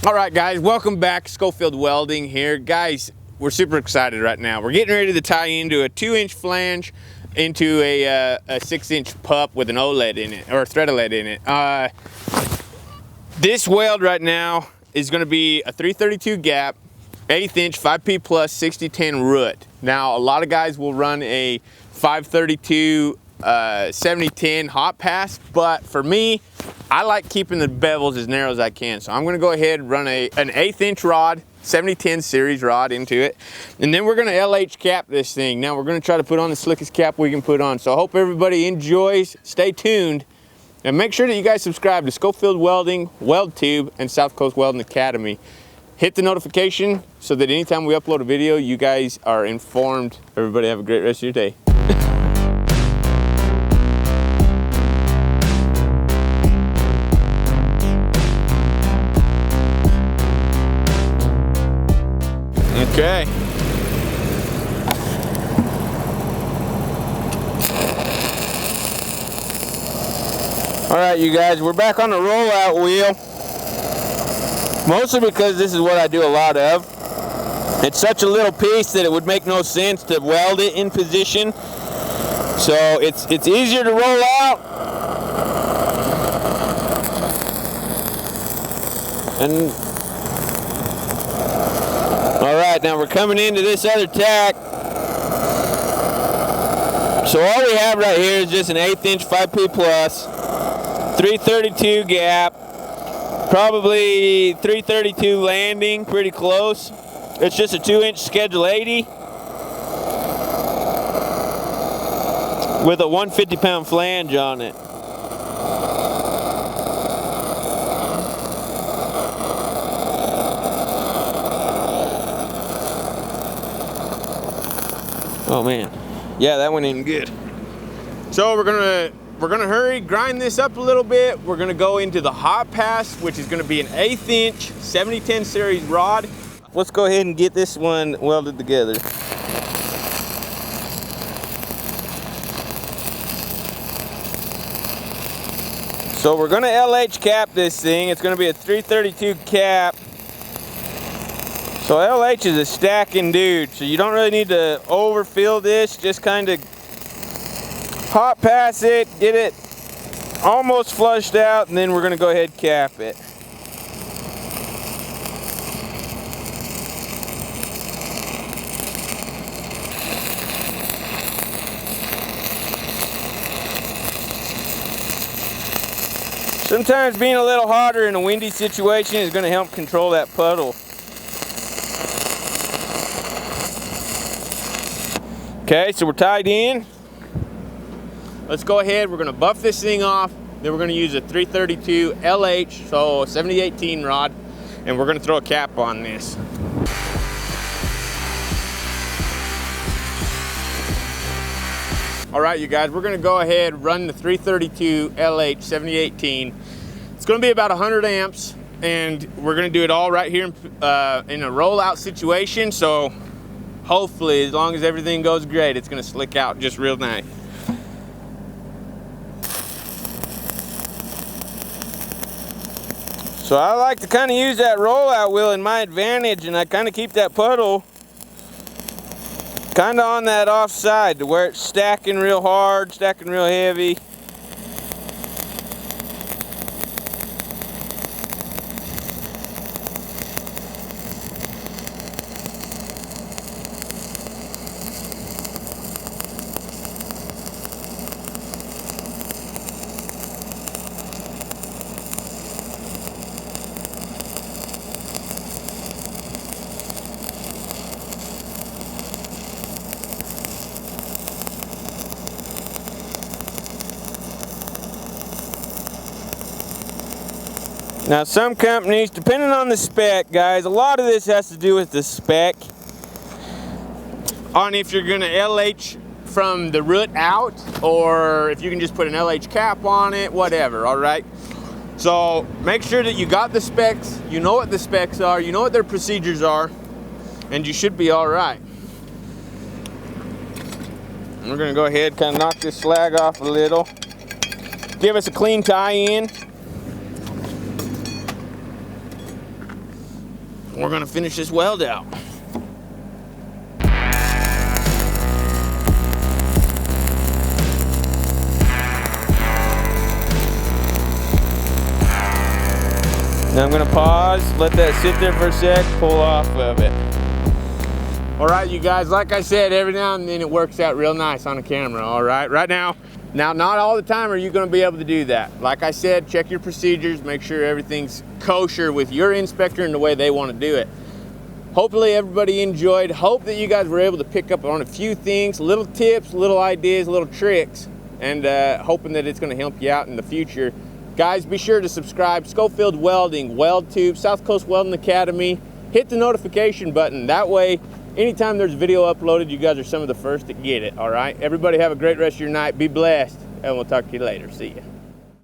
All right, guys, welcome back. Schofield Welding here. Guys, we're super excited right now. We're getting ready to tie into a 2-inch flange into a 6-inch pup with an OLED in it, or a thread OLED in it. This weld right now is going to be a 332 gap, 1/8 inch, 5P plus, 6010 root. Now, a lot of guys will run a 532 7010 hot pass, but for me, I like keeping the bevels as narrow as I can. So I'm going to go ahead and run an 1/8 inch rod, 7010 series rod into it, and then we're going to LH cap this thing. Now we're going to try to put on the slickest cap we can put on. So I hope everybody enjoys. Stay tuned, and make sure that you guys subscribe to Schofield Welding, Weld Tube, and South Coast Welding Academy. Hit the notification so that anytime we upload a video, you guys are informed. Everybody have a great rest of your day. Okay. All right, you guys, we're back on the rollout wheel. Mostly because this is what I do a lot of. It's such a little piece that it would make no sense to weld it in position. So it's easier to roll out. And all right, now we're coming into this other tack. So all we have right here is just an 1/8 inch 5P plus, 332 gap, probably 332 landing, pretty close. It's just a 2-inch schedule 80 with a 150-pound flange on it. Oh man, yeah, that went in good. So we're gonna hurry, grind this up a little bit. We're gonna go into the hot pass, which is gonna be an 1/8 inch 7010 series rod. Let's go ahead and get this one welded together. So we're gonna LH cap this thing. It's gonna be a 332 cap. So LH is a stacking dude, so you don't really need to overfill this. Just kind of hot pass it, get it almost flushed out, and then we're gonna go ahead and cap it. Sometimes being a little hotter in a windy situation is gonna help control that puddle. Okay, so we're tied in. Let's go ahead, we're gonna buff this thing off, then we're gonna use a 332 LH, so 7018 rod, and we're gonna throw a cap on this. All right, you guys, we're gonna go ahead and run the 332 LH 7018. It's gonna be about 100 amps, and we're gonna do it all right here in a rollout situation, so hopefully, as long as everything goes great, it's gonna slick out just real nice. So I like to kind of use that rollout wheel in my advantage, and I kind of keep that puddle kind of on that offside to where it's stacking real hard, stacking real heavy. Now some companies, depending on the spec, guys, a lot of this has to do with the spec on if you're gonna LH from the root out, or if you can just put an LH cap on it, whatever, all right? So make sure that you got the specs, you know what the specs are, you know what their procedures are, and you should be all right. We're gonna go ahead and kind of knock this slag off a little. Give us a clean tie-in. we're gonna finish this weld out. Now I'm gonna pause, let that sit there for a sec, pull off of it. All right, you guys, like I said, every now and then it works out real nice on the camera, all right? Right now, not all the time are you gonna be able to do that. Like I said, check your procedures, make sure everything's kosher with your inspector and the way they wanna do it. Hopefully everybody enjoyed. Hope that you guys were able to pick up on a few things, little tips, little ideas, little tricks, and hoping that it's gonna help you out in the future. Guys, be sure to subscribe. Schofield Welding, Weld Tube, South Coast Welding Academy. Hit the notification button. That way, anytime there's a video uploaded, you guys are some of the first to get it, all right? Everybody have a great rest of your night. Be blessed, and we'll talk to you later. See ya.